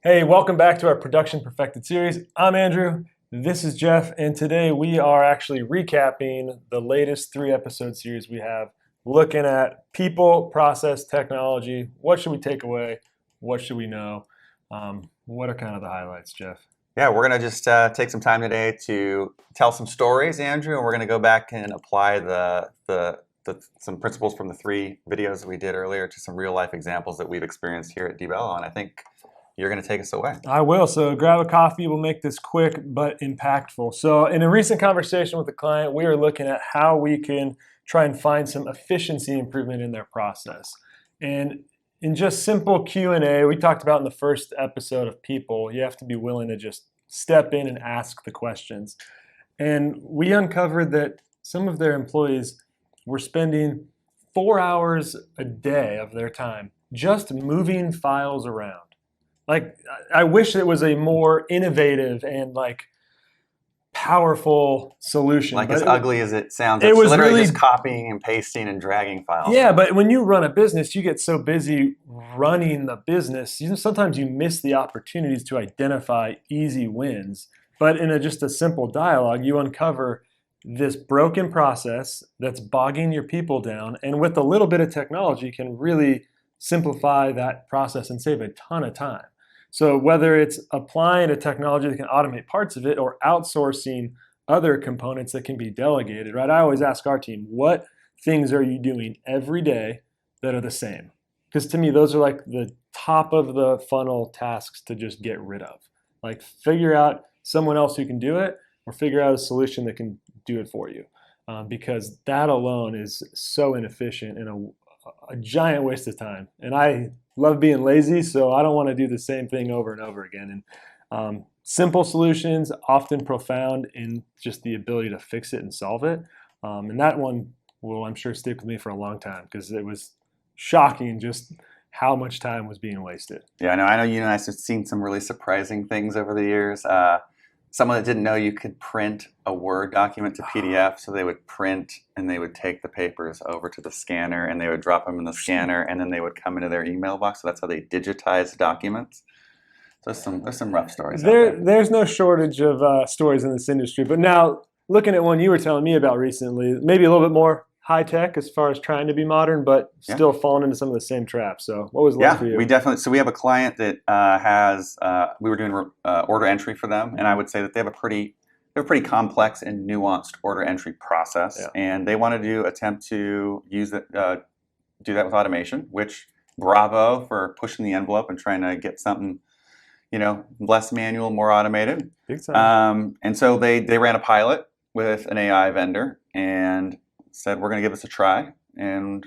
Hey, welcome back to our Production Perfected series. I'm Andrew. This is Jeff, and today we are actually recapping the latest 3 episode series we have, looking at people, process, technology. What should we take away? What should we know? What are kind of the highlights, Jeff? Yeah, we're going to just take some time today to tell some stories, Andrew, and we're going to go back and apply some principles from the 3 videos that we did earlier to some real life examples that we've experienced here at dBello, and I think you're going to take us away. I will. So grab a coffee. We'll make this quick but impactful. So in a recent conversation with a client, we are looking at how we can try and find some efficiency improvement in their process. And in just simple Q&A, we talked about in the first episode of People, you have to be willing to just step in and ask the questions. And we uncovered that some of their employees were spending 4 hours a day of their time just moving files around. Like, I wish it was a more innovative and powerful solution. Like but as ugly as it sounds, it it's was literally really just copying and pasting and dragging files. yeah. But when you run a business, you get so busy running the business. Sometimes you miss the opportunities to identify easy wins. But in just a simple dialogue, you uncover this broken process that's bogging your people down, and with a little bit of technology, can really simplify that process and save a ton of time. So whether it's applying a technology that can automate parts of it or outsourcing other components that can be delegated, right? I always ask our team, what things are you doing every day that are the same? Because to me, those are like the top of the funnel tasks to just get rid of. Like, figure out someone else who can do it, or figure out a solution that can do it for you. Because that alone is so inefficient and a giant waste of time. And I love being lazy, so I don't want to do the same thing over and over again. And simple solutions, often profound in just the ability to fix it and solve it. And that one will, I'm sure, stick with me for a long time, because it was shocking just how much time was being wasted. Yeah, I know you and I have seen some really surprising things over the years. Someone that didn't know you could print a Word document to PDF, so they would print and they would take the papers over to the scanner and they would drop them in the scanner, and then they would come into their email box. So that's how they digitize documents. So there's some rough stories out there. There's no shortage of stories in this industry. But now, looking at one you were telling me about recently, maybe a little bit more high tech as far as trying to be modern, but still falling into some of the same traps. So what was it like for you? We have a client that we were doing order entry for them, and I would say that they have a pretty complex and nuanced order entry process, and they wanted to attempt to use it, do that with automation, which bravo for pushing the envelope and trying to get something, less manual, more automated. Big time. And so they ran a pilot with an AI vendor and said, we're going to give this a try and,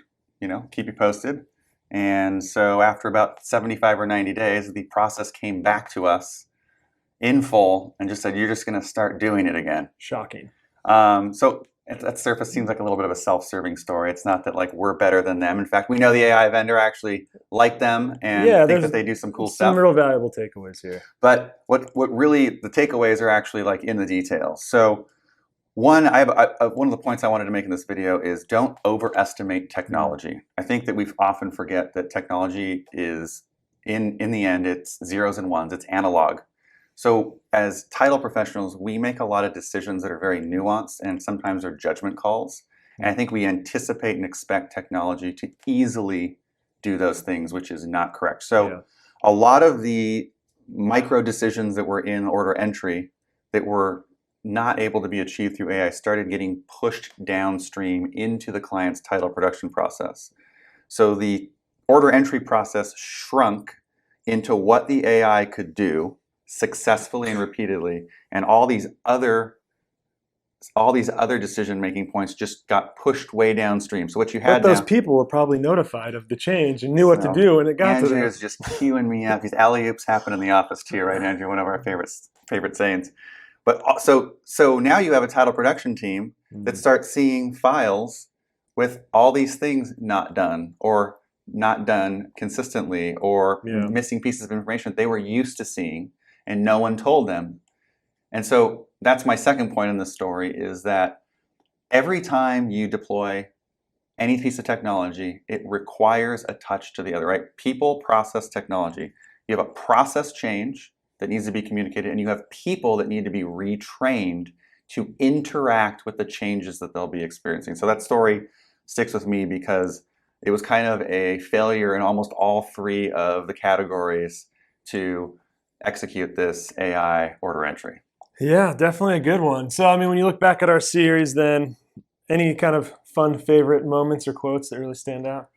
keep you posted. And so after about 75 or 90 days, the process came back to us in full and just said, you're just going to start doing it again. Shocking. So at surface seems like a little bit of a self-serving story. It's not that we're better than them. In fact, we know the AI vendor actually liked them and think that they do some cool stuff. Some real valuable takeaways here. But what really the takeaways are actually in the details. So one of the points I wanted to make in this video is don't overestimate technology. I think that we often forget that technology is, in the end, it's zeros and ones, it's analog. So as title professionals, we make a lot of decisions that are very nuanced and sometimes are judgment calls. And I think we anticipate and expect technology to easily do those things, which is not correct. So a lot of the micro decisions that were in order entry that were not able to be achieved through AI started getting pushed downstream into the client's title production process. So the order entry process shrunk into what the AI could do successfully and repeatedly, and all these other decision-making points just got pushed way downstream. So what you had, but those people were probably notified of the change and knew what to do, and it got to them. Andrew's just queuing me up. These alley-oops happen in the office too, right, Andrew? One of our favorite sayings. But so now you have a title production team that starts seeing files with all these things not done, or not done consistently, or missing pieces of information they were used to seeing, and no one told them. And so that's my second point in this story, is that every time you deploy any piece of technology, it requires a touch to the other, right? People, process, technology. you have a process change that needs to be communicated, and you have people that need to be retrained to interact with the changes that they'll be experiencing. So that story sticks with me because it was kind of a failure in almost all three of the categories to execute this AI order entry. Yeah, definitely a good one. So, I mean, when you look back at our series, then any kind of fun favorite moments or quotes that really stand out?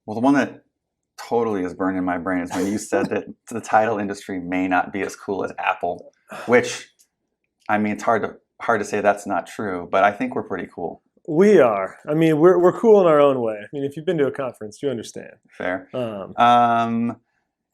Well, the one that totally is burned in my brain is when you said that the title industry may not be as cool as Apple, which, I mean, it's hard to say that's not true, but I think we're pretty cool. We are. I mean, we're cool in our own way. I mean, if you've been to a conference, you understand. Fair. Um,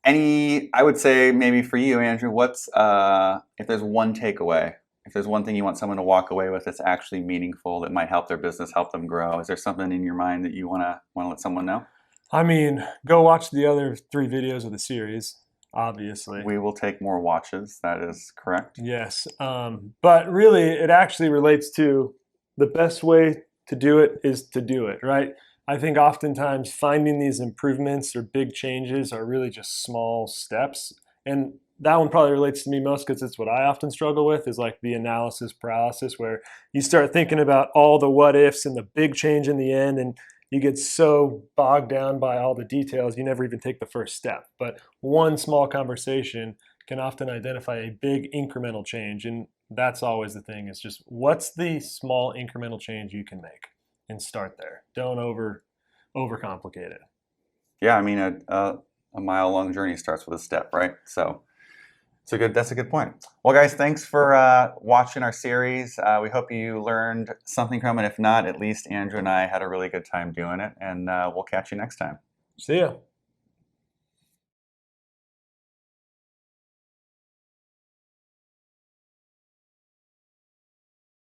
I would say maybe for you, Andrew, what's if there's one takeaway, if there's one thing you want someone to walk away with that's actually meaningful, that might help their business, help them grow, is there something in your mind that you wanna let someone know? I mean, go watch the other 3 videos of the series, obviously. We will take more watches. That is correct. Yes. But really, it actually relates to the best way to do it is to do it, right? I think oftentimes finding these improvements or big changes are really just small steps. And that one probably relates to me most because it's what I often struggle with is like the analysis paralysis, where you start thinking about all the what ifs and the big change in the end. And you get so bogged down by all the details, you never even take the first step. But one small conversation can often identify a big incremental change. And that's always the thing is just what's the small incremental change you can make and start there. Don't overcomplicate it. Yeah, I mean, a mile-long journey starts with a step, right? So that's a good point. Well, guys, thanks for watching our series. We hope you learned something from it. If not, at least Andrew and I had a really good time doing it, and we'll catch you next time. See ya.